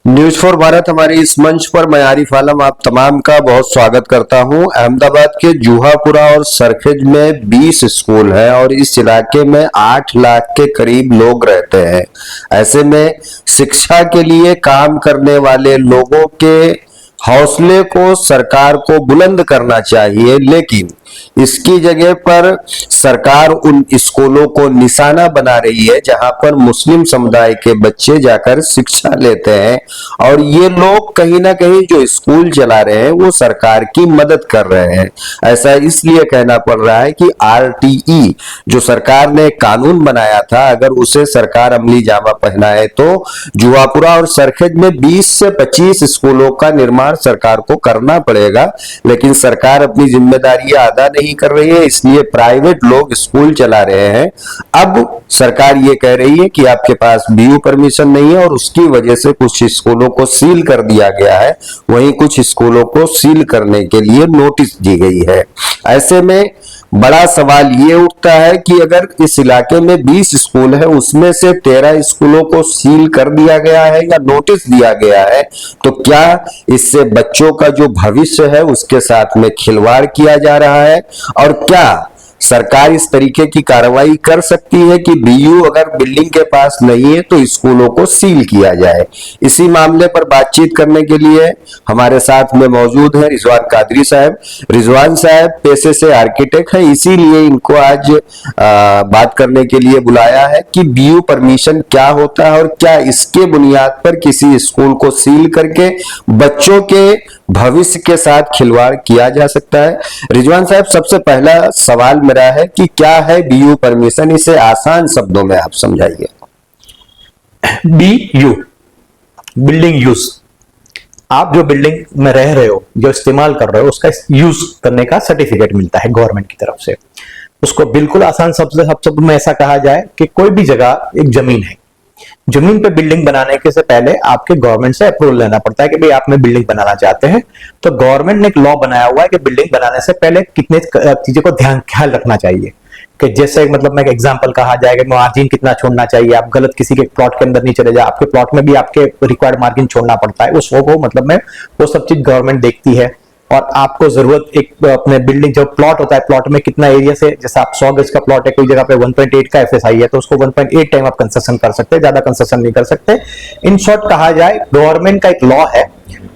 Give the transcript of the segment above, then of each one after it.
News for Bharat हमारे इस मंच पर मैं आरिफ आलम आप तमाम का बहुत स्वागत करता हूं। अहमदाबाद के जूहापुरा और सरखेज में 20 स्कूल हैं और इस इलाके में 8 लाख के करीब लोग रहते हैं। ऐसे में शिक्षा के लिए काम करने वाले लोगों के हौसले को सरकार को बुलंद करना चाहिए, लेकिन इसकी जगह पर सरकार उन स्कूलों को निशाना बना रही है जहां पर मुस्लिम समुदाय के बच्चे जाकर शिक्षा लेते हैं और ये लोग कहीं ना कहीं जो स्कूल चला रहे हैं वो सरकार की मदद कर रहे हैं। ऐसा इसलिए कहना पड़ रहा है कि आरटीई जो सरकार ने कानून बनाया था, अगर उसे सरकार अमली जामा पहनाए तो जुआपुरा और सरखेज में 20 से 25 स्कूलों का निर्माण सरकार को करना पड़ेगा, लेकिन सरकार अपनी जिम्मेदारी अदा नहीं कर रही है, इसलिए प्राइवेट लोग स्कूल चला रहे हैं। अब सरकार ये कह रही है कि आपके पास बीयू परमिशन नहीं है और उसकी वजह से कुछ स्कूलों को सील कर दिया गया है, वहीं कुछ स्कूलों को सील करने के लिए नोटिस दी गई है। ऐसे में बड़ा सवाल ये उठता है कि अगर इस इलाके में 20 स्कूल है, उसमें से 13 स्कूलों को सील कर दिया गया है या नोटिस दिया गया है, तो क्या इससे बच्चों का जो भविष्य है उसके साथ में खिलवाड़ किया जा रहा है? और क्या सरकार इस तरीके की कार्रवाई कर सकती है कि बीयू अगर बिल्डिंग के पास नहीं है तो स्कूलों को सील किया जाए? इसी मामले पर बातचीत करने के लिए हमारे साथ में मौजूद है रिजवान कादरी साहब। रिजवान साहब पेशे से आर्किटेक्ट है, इसीलिए इनको आज बात करने के लिए बुलाया है कि बीयू परमिशन क्या होता है और क्या इसके बुनियाद पर किसी स्कूल को सील करके बच्चों के भविष्य के साथ खिलवाड़ किया जा सकता है। रिजवान साहब, सबसे पहला सवाल मेरा है कि क्या है बीयू परमिशन, इसे आसान शब्दों में आप समझाइए। बीयू बिल्डिंग यूज, आप जो बिल्डिंग में रह रहे हो, जो इस्तेमाल कर रहे हो, उसका यूज करने का सर्टिफिकेट मिलता है गवर्नमेंट की तरफ से। उसको बिल्कुल आसान शब्द में ऐसा कहा जाए कि कोई भी जगह एक जमीन है, जमीन पे बिल्डिंग बनाने के से पहले आपके गवर्नमेंट से अप्रूवल लेना पड़ता है कि भाई आप में बिल्डिंग बनाना चाहते हैं। तो गवर्नमेंट ने एक लॉ बनाया हुआ है कि बिल्डिंग बनाने से पहले कितने चीजों को ख्याल रखना चाहिए। कि जैसे मतलब मैं एग्जांपल कहा जाएगा, मार्जिन कितना छोड़ना चाहिए, आप गलत किसी के प्लॉट के अंदर नहीं चले जाए, आपके प्लॉट में भी आपके रिक्वायर्ड मार्जिन छोड़ना पड़ता है। उस वो मतलब में वो सब चीज गवर्नमेंट देखती है। और आपको जरूरत एक अपने बिल्डिंग जो प्लॉट होता है, प्लॉट में कितना एरिया से, जैसे आप 100 गज का प्लॉट है, कोई जगह पे 1.8 का एफएसआई है तो उसको 1.8 टाइम आप कंसेशन कर सकते हैं, ज्यादा कंसेशन नहीं कर सकते। इन शॉर्ट कहा जाए, गवर्नमेंट का एक लॉ है,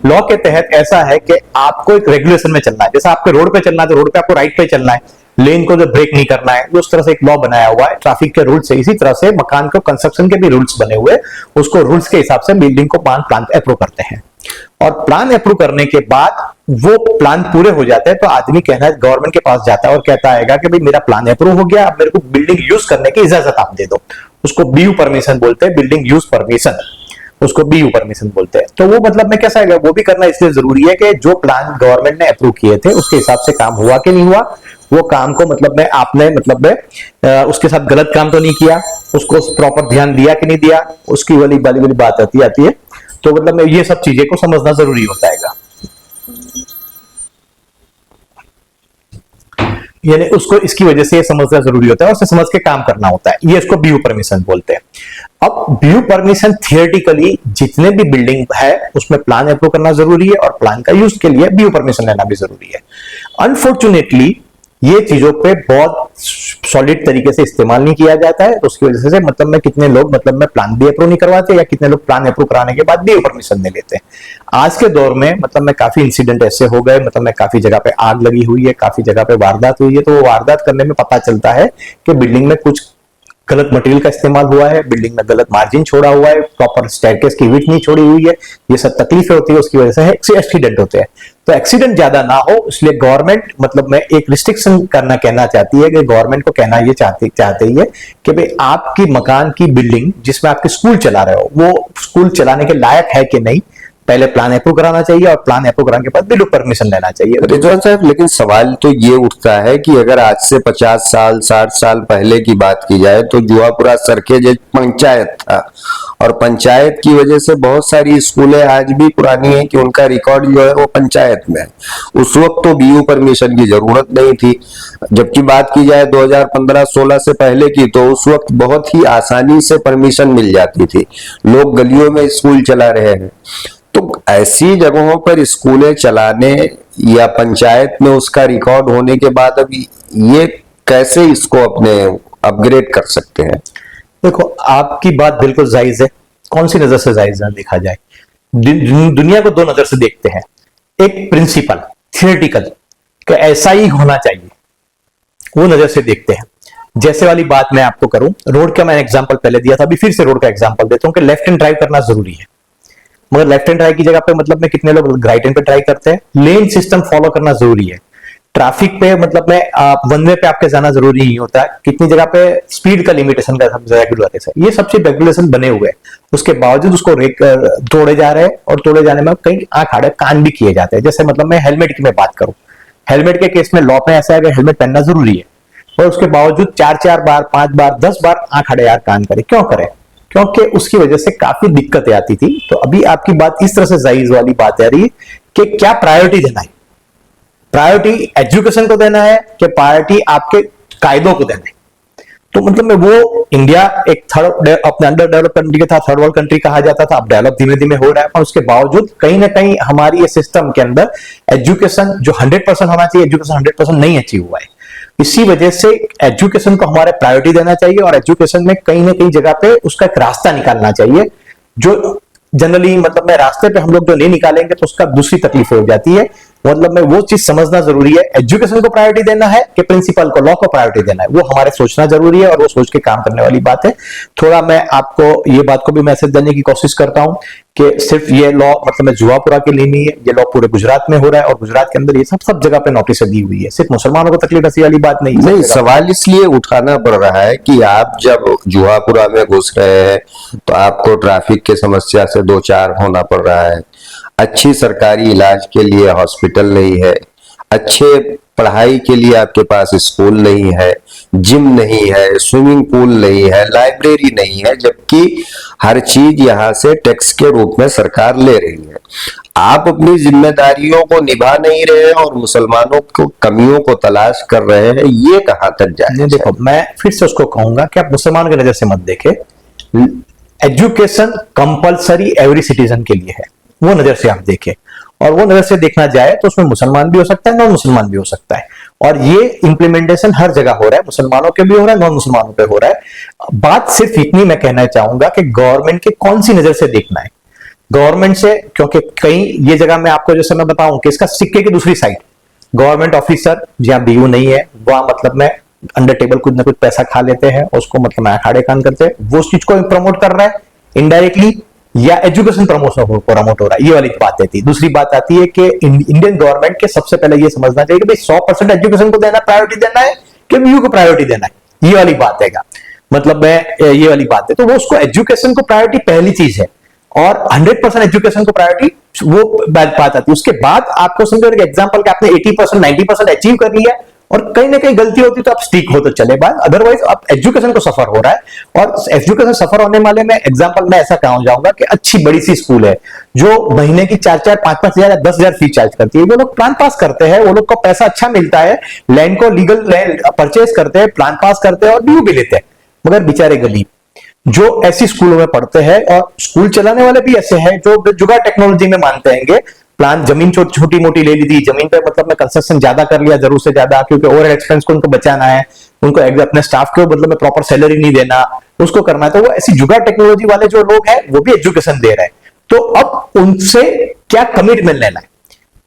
लॉ के तहत ऐसा है कि आपको एक रेगुलेशन में चलना है। जैसे आपको रोड पे चलना है तो रोड पे आपको राइट पे चलना है, लेन को जो ब्रेक नहीं करना है, उस तरह से एक लॉ बनाया हुआ है ट्रैफिक के रूल्स से। इसी तरह से मकान के कंस्ट्रक्शन के भी रूल्स बने हुए, उसको रूल्स के हिसाब से बिल्डिंग को प्लान अप्रूव करते हैं। और प्लान अप्रूव करने के बाद वो प्लान पूरे हो जाते हैं तो आदमी कहना है गवर्नमेंट के पास जाता है और कहता है कि भाई मेरा प्लान अप्रूव हो गया, अब मेरे को बिल्डिंग यूज करने की इजाजत आप दे दो। उसको बीयू परमिशन बोलते हैं, बिल्डिंग यूज परमिशन, उसको बीयू परमिशन बोलते हैं। तो वो मतलब में कैसा है, वो भी करना इसलिए जरूरी है कि जो प्लान गवर्नमेंट ने अप्रूव किए थे उसके हिसाब से काम हुआ कि नहीं हुआ, वो काम को मतलब में आपने मतलब में उसके साथ गलत काम तो नहीं किया, उसको प्रॉपर ध्यान दिया कि नहीं दिया, उसकी वाली बात आती है। तो मतलब में ये सब चीजें को समझना जरूरी होता है, यानी उसको इसकी वजह से ये समझना जरूरी होता है और उसे समझ के काम करना होता है। ये इसको बीयू परमिशन बोलते हैं। अब बीयू परमिशन थियोरेटिकली जितने भी बिल्डिंग है उसमें प्लान अप्रूव करना जरूरी है और प्लान का यूज के लिए बीयू परमिशन लेना भी जरूरी है। अनफॉर्चुनेटली ये चीजों पे बहुत सॉलिड तरीके से इस्तेमाल नहीं किया जाता है, तो उसकी वजह से मतलब में कितने लोग मतलब में प्लान भी अप्रूव नहीं करवाते या कितने लोग प्लान अप्रूव कराने के बाद भी परमिशन नहीं लेते हैं। आज के दौर में मतलब में काफी इंसिडेंट ऐसे हो गए, मतलब में काफी जगह पे आग लगी हुई है, काफी जगह पे वारदात हुई है, तो वो वारदात करने में पता चलता है कि बिल्डिंग में कुछ गलत मटेरियल का इस्तेमाल हुआ है, बिल्डिंग में गलत मार्जिन छोड़ा हुआ है, प्रॉपर स्टेयरकेस की विड्थ नहीं छोड़ी हुई है, ये सब तकलीफें होती है, उसकी वजह से एक्सीडेंट होते हैं। तो एक्सीडेंट ज्यादा ना हो इसलिए गवर्नमेंट मतलब में एक रिस्ट्रिक्शन कहना चाहती है कि गवर्नमेंट को कहना ये चाहते ही है कि भाई आपकी मकान की बिल्डिंग जिसमें आपके स्कूल चला रहे हो वो स्कूल चलाने के लायक है कि नहीं, पहले प्लान अप्रूव कराना चाहिए और प्लान अप्रूव कराने के बाद बिल्कुल परमिशन लेना चाहिए। रिजवान साहब, लेकिन सवाल तो ये उठता है कि अगर आज से 50 साल 60 साल पहले की बात की जाए तो जुआपुरा सरखेज एक पंचायत था, और पंचायत की वजह से बहुत सारी स्कूलें आज भी पुरानी हैं कि उनका रिकॉर्ड जो है वो पंचायत में है। उस वक्त तो बीयू परमिशन की जरूरत नहीं थी। जबकि बात की जाए 2015-16 से पहले की, तो उस वक्त बहुत ही आसानी से परमिशन मिल जाती थी। लोग गलियों में स्कूल चला रहे हैं। तो ऐसी जगहों पर स्कूलें चलाने या पंचायत में उसका रिकॉर्ड होने के बाद अभी ये कैसे इसको अपने अपग्रेड कर सकते हैं? देखो, आपकी बात बिल्कुल जायज है। कौन सी नजर से जायज है देखा जाए? दुनिया को दो नजर से देखते हैं। एक प्रिंसिपल थियोरेटिकल कि ऐसा ही होना चाहिए, वो नजर से देखते हैं। जैसे वाली बात मैं आपको करूं, रोड का मैंने एग्जांपल पहले दिया था, अभी फिर से रोड का एग्जांपल देता हूं कि लेफ्ट हैंड ड्राइव करना जरूरी है, मगर लेफ्ट हैंड ड्राइव की जगह पे मतलब में कितने लोग राइट हैंड पे ड्राइव करते हैं। लेन सिस्टम फॉलो करना जरूरी है। ट्रैफिक पे मतलब में वन वे पे आपके जाना जरूरी नहीं होता है। कितनी जगह पे स्पीड का लिमिटेशन का रेगुलेशन, ये सबसे रेगुलेशन बने हुए हैं, उसके बावजूद उसको तोड़े जा रहे हैं, और तोड़े जाने में कई आंख आड़े कान भी किए जाते हैं। जैसे मतलब मैं हेलमेट की मैं बात करूं, हेलमेट के केस में लॉ में ऐसा है कि हेलमेट पहनना जरूरी है, और उसके बावजूद 4 बार 5 बार 10 बार आंख आड़े यार कान करे। क्यों करे? क्योंकि उसकी वजह से काफी दिक्कतें आती थी। तो अभी आपकी बात इस तरह से जायज वाली बात आ रही है कि क्या प्रायोरिटी देना है? प्रायोरिटी एजुकेशन को देना है कि प्रायोरिटी आपके कायदों को देना है? तो मतलब में वो इंडिया एक अपने अंडर डेवलप कंट्री का था, थर्ड वर्ल्ड कंट्री कहा जाता था। अब डेवलप धीमे धीमे हो रहा है, पर उसके बावजूद कहीं ना कहीं हमारी ये सिस्टम के अंदर एजुकेशन जो 100% होना चाहिए, एजुकेशन 100% नहीं अचीव हुआ है। इसी वजह से एजुकेशन को हमारे प्रायोरिटी देना चाहिए, और एजुकेशन में कहीं ना कहीं जगह पे उसका एक रास्ता निकालना चाहिए, जो जनरली मतलब में रास्ते पे हम लोग जो नहीं निकालेंगे तो उसका दूसरी तकलीफ हो जाती है। मतलब में वो चीज समझना जरूरी है, एजुकेशन को प्रायोरिटी देना है कि प्रिंसिपल को, लॉ को प्रायोरिटी देना है, वो हमारे सोचना जरूरी है, और वो सोच के काम करने वाली बात है। थोड़ा मैं आपको ये बात को भी मैसेज देने की कोशिश करता हूं कि सिर्फ ये लॉ मतलब में जुआपुरा के लिए नहीं है, ये लॉ पूरे गुजरात में हो रहा है, और गुजरात के अंदर ये सब जगह पे नोटिस दी हुई है। सिर्फ मुसलमानों को तकलीफ ऐसी वाली बात नहीं। सवाल इसलिए उठाना पड़ रहा है कि आप जब जुआपुरा में घुस रहे हैं तो आपको ट्रैफिक की समस्या से दो चार होना पड़ रहा है, अच्छी सरकारी इलाज के लिए हॉस्पिटल नहीं है, अच्छे पढ़ाई के लिए आपके पास स्कूल नहीं है, जिम नहीं है, स्विमिंग पूल नहीं है, लाइब्रेरी नहीं है, जबकि हर चीज यहाँ से टैक्स के रूप में सरकार ले रही है। आप अपनी जिम्मेदारियों को निभा नहीं रहे और मुसलमानों को कमियों को तलाश कर रहे हैं, ये कहां तक जाए? देखो, मैं फिर से उसको कहूंगा कि आप मुसलमान की नजर से मत देखें। एजुकेशन कंपलसरी एवरी सिटीजन के लिए है, वो नजर से आप देखें। और वो नजर से देखना जाए तो उसमें मुसलमान भी हो सकता है, नॉन मुसलमान भी हो सकता है, और ये इंप्लीमेंटेशन हर जगह हो रहा है, मुसलमानों के भी हो रहा है, नॉन मुसलमानों पे हो रहा है। बात सिर्फ इतनी मैं कहना चाहूंगा कि गवर्नमेंट के कौन सी नजर से देखना है। गवर्नमेंट से, क्योंकि कहीं ये जगह मैं आपको जैसे मैं बताऊं कि इसका सिक्के की दूसरी साइड, गवर्नमेंट ऑफिसर जहां बीयू नहीं है, वहां मतलब में अंडर टेबल कुछ ना कुछ पैसा खा लेते हैं, उसको मतलब अखाड़े कान करते हैं, वो उस चीज को प्रमोट कर रहा है इनडायरेक्टली, या एजुकेशन प्रमोट हो रहा है, ये वाली बात आती है। दूसरी बात आती है कि इंडियन गवर्नमेंट के सबसे पहले ये समझना चाहिए कि भाई 100% एजुकेशन को देना प्रायोरिटी देना है कि बीयू को प्रायोरिटी देना है, ये वाली बात है। मतलब मैं ये वाली बात है, तो वो उसको एजुकेशन को प्रायोरिटी पहली चीज है, और 100% एजुकेशन को प्रायोरिटी वो बात आती है। उसके बाद आपको समझो एग्जांपल कि आपने 80% 90% अचीव कर लिया, और कहीं ना कहीं गलती होती तो आप स्टिक हो तो चले बात, अदरवाइज आप एजुकेशन को सफर हो रहा है। और एजुकेशन सफर होने वाले में एग्जांपल मैं ऐसा कहूं जाऊंगा कि अच्छी बड़ी सी स्कूल है जो महीने की 4-4 5-5 हजार 10 हजार फीस चार्ज करती है, वो लोग प्लान पास करते हैं, वो लोग को पैसा अच्छा मिलता है, लैंड को लीगल परचेज करते हैं, प्लान पास करते हैं और ड्यू भी लेते हैं, मगर बेचारे गरीब जो ऐसी स्कूलों में पढ़ते हैं, और स्कूल चलाने वाले भी ऐसे हैं जो जुगाड़ टेक्नोलॉजी में मानते हैं, प्लान जमीन छोटी मोटी ले ली थी, जमीन पे मतलब में कंस्ट्रक्शन ज्यादा कर लिया जरूर से ज्यादा, क्योंकि ओवरहेड एक्सपेंस को उनको बचाना है, उनको अपने स्टाफ को मतलब में प्रॉपर सैलरी नहीं देना, उसको करना है। तो वो ऐसी जुगाड़ टेक्नोलॉजी वाले जो लोग हैं वो भी एजुकेशन दे रहे हैं। तो अब उनसे क्या कमिटमेंट लेना है?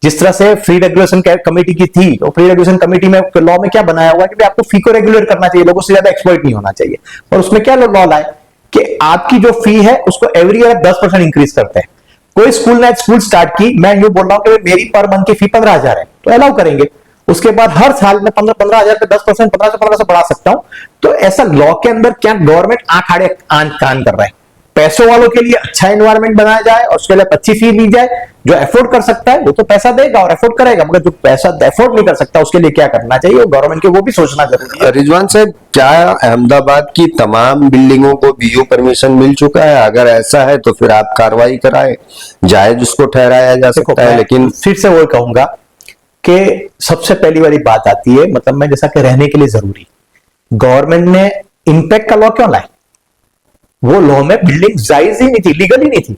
जिस तरह से फ्री रेगुलेशन कमेटी की थी, तो फ्री रेगुलेशन कमेटी में लॉ में क्या बनाया हुआ है कि आपको फी को रेगुलेट करना चाहिए, लोगों से ज्यादा एक्सप्लॉइट नहीं होना चाहिए। और उसमें क्या लॉ लाए कि आपकी जो फी है उसको एवरी ईयर 10% इंक्रीज करते हैं। कोई स्कूल ने स्कूल स्टार्ट की, मैं यूं बोल रहा हूं कि मेरी पर मंथ की फी 15,000 है, तो अलाउ करेंगे। उसके बाद हर साल में 15,000 पे 10% 1500 बढ़ा सकता हूं। तो ऐसा लॉ के अंदर क्या गवर्नमेंट आंख आड़े कान कर रहा है? पैसों वालों के लिए अच्छा एनवायरनमेंट बनाया जाए और उसके लिए अच्छी फी दी जाए। जो अफोर्ड कर सकता है वो तो पैसा देगा और अफोर्ड करेगा, मगर जो पैसा अफोर्ड नहीं कर सकता उसके लिए क्या करना चाहिए, वो गवर्नमेंट के वो भी सोचना जरूरी है। रिजवान साहब, क्या अहमदाबाद की तमाम बिल्डिंगों को बीयू परमिशन मिल चुका है? अगर ऐसा है तो फिर आप कार्रवाई कराएं, जायज उसको ठहराया जा सकता है। लेकिन फिर से वो कहूंगा कि सबसे पहली वाली बात आती है, मतलब मैं जैसा कि रहने के लिए जरूरी, गवर्नमेंट ने इंपैक्ट का लॉ क्यों लाया? वो लॉ में बिल्डिंग जायज ही नहीं थी, लीगल ही नहीं थी,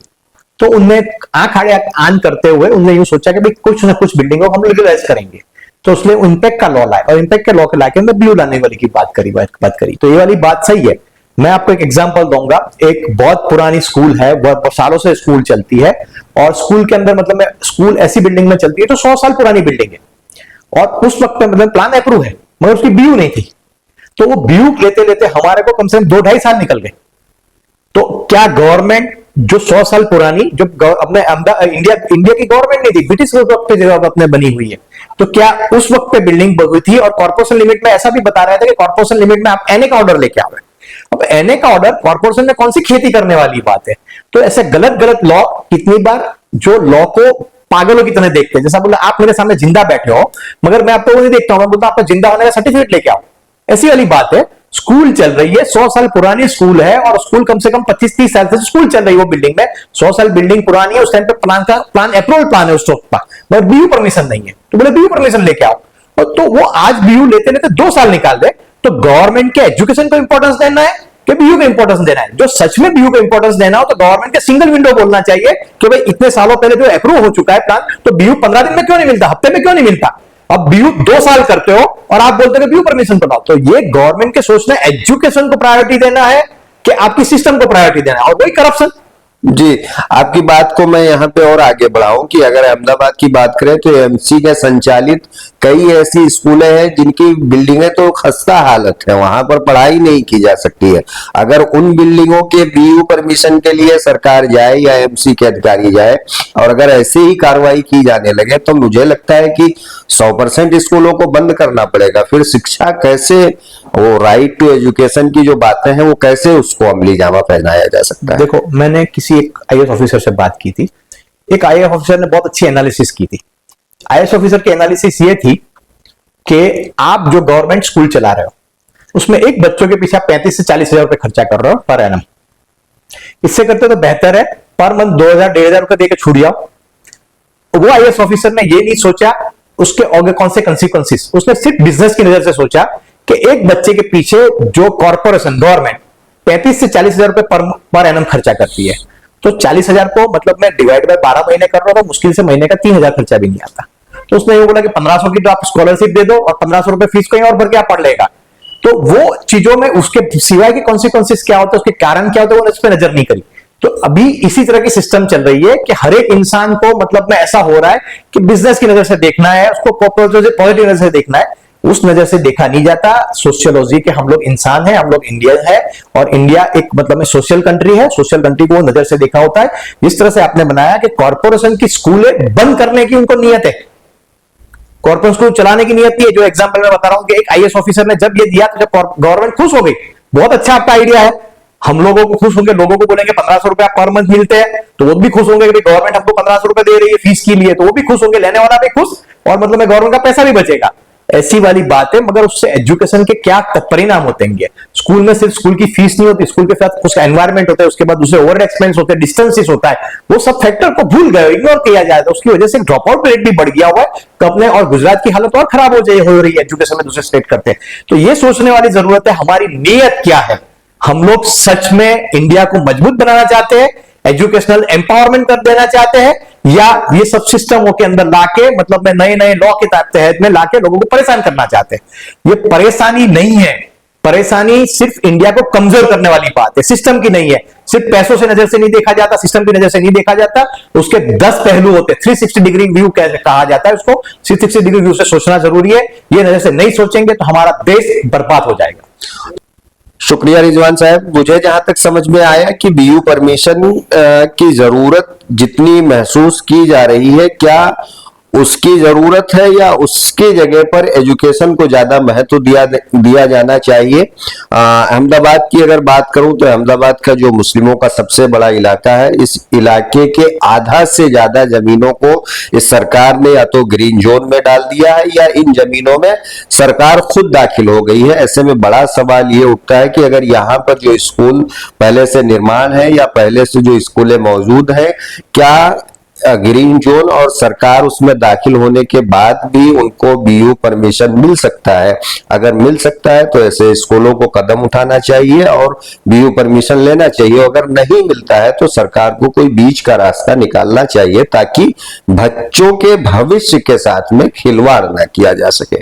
तो उनने आंख आड़े आन करते हुए उनने यूं सोचा कि भाई कुछ ना कुछ बिल्डिंगों को हम लीगलाइज करेंगे, तो उसने इंपैक्ट का लॉ लाया और इंपैक्ट के लॉ के लाके उन्होंने बीयू लाने वाली की बात करी। तो ये वाली बात सही है। मैं आपको एक एग्जांपल दूंगा। एक बहुत पुरानी स्कूल है, बहुत सालों से स्कूल चलती है, और स्कूल के अंदर मतलब स्कूल ऐसी बिल्डिंग में चलती है जो 100 साल पुरानी बिल्डिंग है, और उस वक्त में मतलब प्लान अप्रूव है मगर उसकी बीयू नहीं थी। तो वो बीयू लेते लेते हमारे को कम से कम 2-2.5 साल निकल गए। तो क्या गवर्नमेंट जो 100 साल पुरानी, जो अपने इंडिया की गवर्नमेंट नहीं थी, ब्रिटिश वक्त पे जगह अपने बनी हुई है, तो क्या उस वक्त पे बिल्डिंग हुई थी? और कॉर्पोरेशन लिमिट में ऐसा भी बता रहा था कि कॉर्पोरेशन लिमिट में आप एनए का ऑर्डर लेके आओगे। अब एनए का ऑर्डर कॉर्पोरेशन में कौन सी खेती करने वाली बात है? तो ऐसे गलत गलत लॉ कितनी बार जो लॉ को पागलों की तरह देखते हैं। जैसा बोला, आप मेरे सामने जिंदा बैठे हो मगर मैं आपको वो नहीं देखता हूं, मैं बोलता आपका जिंदा होने का सर्टिफिकेट लेके आओ। ऐसी वाली बात है। स्कूल चल रही है, 100 साल पुरानी स्कूल है, और स्कूल कम से कम 25-30 साल से स्कूल चल रही है वो बिल्डिंग में। 100 साल बिल्डिंग पुरानी है, उस टाइम पे प्लान अप्रूवल प्लान है उस वक्त का, मगर बीयू परमिशन नहीं है। तो बोले बीयू परमिशन लेके आओ, तो वो आज बीयू लेते लेते 2 साल निकाल दे। तो गवर्नमेंट के एजुकेशन को इंपॉर्टेंस देना है कि बीयू को इंपॉर्टेंस देना है? जो सच में बीयू को इंपॉर्टेंस देना हो तो गवर्नमेंट के सिंगल विंडो बोलना चाहिए कि भाई इतने सालों पहले जो अप्रूव हो चुका है प्लान, तो बीयू 15 दिन में क्यों नहीं मिलता, हफ्ते में क्यों नहीं मिलता? अब बीयू 2 साल करते हो और आप बोलते हो कि बीयू परमिशन बनाओ। तो ये गवर्नमेंट के सोचना है एजुकेशन को प्रायोरिटी देना है कि आपकी सिस्टम को प्रायोरिटी देना है, और वही करप्शन। जी, आपकी बात को मैं यहाँ पे और आगे बढ़ाऊं कि अगर अहमदाबाद की बात करें तो एएमसी के संचालित कई ऐसी स्कूलें हैं जिनकी बिल्डिंगें तो खस्ता हालत है, वहां पर पढ़ाई नहीं की जा सकती है। अगर उन बिल्डिंगों के बीयू परमिशन के लिए सरकार जाए या एएमसी के अधिकारी जाए और अगर ऐसे ही कार्रवाई की जाने लगे तो मुझे लगता है कि 100% स्कूलों को बंद करना पड़ेगा। फिर शिक्षा कैसे, वो राइट टू एजुकेशन की जो बातें हैं वो कैसे उसको अमली जामा पहनाया जा सकता है? देखो, मैंने किसी एक आईएएस ऑफिसर से बात की थी। एक आईएएस ऑफिसर ने बहुत अच्छी एनालिसिस की थी। आईएएस ऑफिसर की एनालिसिस ये थी कि आप जो गवर्नमेंट स्कूल चला रहे हो उसमें एक बच्चों के पीछे 35 से 40 हजार रुपए खर्चा कर रहे हो पर एनम। इससे करते तो बेहतर है पर मंथ 2,000-1,500 रुपए देकर छूट जाओ। वो आईएएस ऑफिसर ने ये नहीं सोचा उसके आगे कौन से कंसिक्वेंसेस, उसने सिर्फ बिजनेस की नजर से सोचा कि एक बच्चे के पीछे जो कॉर्पोरेशन गवर्नमेंट 35 से 40 हजार रुपए पर एनम खर्चा करती है, तो 40 हजार को मतलब मैं डिवाइड बाय 12 महीने कर रहा हूं, मुश्किल से महीने का 3,000 खर्चा भी नहीं आता। तो उसने ये बोला कि 1500 की तो आप स्कॉलरशिप दे दो और 1500 रुपए फीस कहीं और भर के आप पढ़ लेगा। तो वो चीजों में उसके सिवाय के कॉन्सिक्वेंसेस क्या होता है, उसके कारण क्या होता है, वो उस पर नजर नहीं करी। तो अभी इसी तरह की सिस्टम चल रही है कि हर एक इंसान को मतलब में ऐसा हो रहा है कि बिजनेस की नजर से देखना है, उसको पॉजिटिव नजर से देखना है, उस नजर से देखा नहीं जाता। सोशियोलॉजी के हम लोग इंसान हैं, हम लोग इंडियन है, और इंडिया एक मतलब में सोशल कंट्री है। सोशल कंट्री को वो नजर से देखा होता है। जिस तरह से आपने बनाया कि कॉर्पोरेशन की स्कूलें बंद करने की उनको नियत है, कॉर्पोरेट स्कूल चलाने की नियत है। जो एग्जांपल मैं बता रहा हूं कि एक आईएएस ऑफिसर ने जब ये दिया तो जब गवर्नमेंट खुश हो गई, बहुत अच्छा आपका आइडिया है, हम लोगों को खुश होंगे, लोगों को बोलेंगे 1500 रुपया पर मंथ मिलते हैं तो वो भी खुश होंगे कि गवर्नमेंट हमको 1500 रुपए दे रही है फीस के लिए, तो वो भी खुश होंगे, लेने वाला भी खुश, और मतलब में गवर्नमेंट का पैसा भी बचेगा। ऐसी वाली बात है। मगर उससे एजुकेशन के क्या परिणाम होते हैं? स्कूल में सिर्फ स्कूल की फीस नहीं होती, स्कूल के साथ उसका एनवायरमेंट होता है, उसके बाद दूसरे ओवर एक्सपेंस होते हैं, डिस्टेंसेस होता है, वो सब फैक्टर को भूल गए, इग्नोर किया जाए, तो उसकी वजह से ड्रॉप आउट रेट भी बढ़ गया हुआ है। अपने और गुजरात की हालत और खराब हो रही है एजुकेशन में दूसरे स्टेट करते हैं। तो ये सोचने वाली जरूरत है हमारी नीयत क्या है। हम लोग सच में इंडिया को मजबूत बनाना चाहते हैं, एजुकेशनल एम्पावरमेंट कर देना चाहते हैं, या ये सब सिस्टमों के अंदर लाके मतलब में नए नए लॉ के तहत में लाके लोगों को परेशान करना चाहते हैं? ये परेशानी नहीं है, परेशानी सिर्फ इंडिया को कमजोर करने वाली बात है, सिस्टम की नहीं है। सिर्फ पैसों से नजर से नहीं देखा जाता, सिस्टम की नजर से नहीं देखा जाता, उसके 10 पहलू होते हैं। 360 डिग्री व्यू कहा जाता है उसको, 360 डिग्री व्यू से सोचना जरूरी है। ये नजर से नहीं सोचेंगे तो हमारा देश बर्बाद हो जाएगा। शुक्रिया रिजवान साहब। मुझे जहां तक समझ में आया कि बीयू परमिशन की जरूरत जितनी महसूस की जा रही है, क्या उसकी जरूरत है या उसकी जगह पर एजुकेशन को ज्यादा महत्व दिया जाना चाहिए। अहमदाबाद की अगर बात करूं तो अहमदाबाद का जो मुस्लिमों का सबसे बड़ा इलाका है, इस इलाके के आधा से ज्यादा जमीनों को इस सरकार ने या तो ग्रीन जोन में डाल दिया है या इन जमीनों में सरकार खुद दाखिल हो गई है। ऐसे में बड़ा सवाल ये उठता है कि अगर यहाँ पर जो स्कूल पहले से निर्माण है या पहले से जो स्कूलें मौजूद हैं, क्या ग्रीन जोन और सरकार उसमें दाखिल होने के बाद भी उनको बीयू परमिशन मिल सकता है? अगर मिल सकता है तो ऐसे स्कूलों को कदम उठाना चाहिए और बीयू परमिशन लेना चाहिए। अगर नहीं मिलता है तो सरकार को कोई बीच का रास्ता निकालना चाहिए ताकि बच्चों के भविष्य के साथ में खिलवाड़ ना किया जा सके।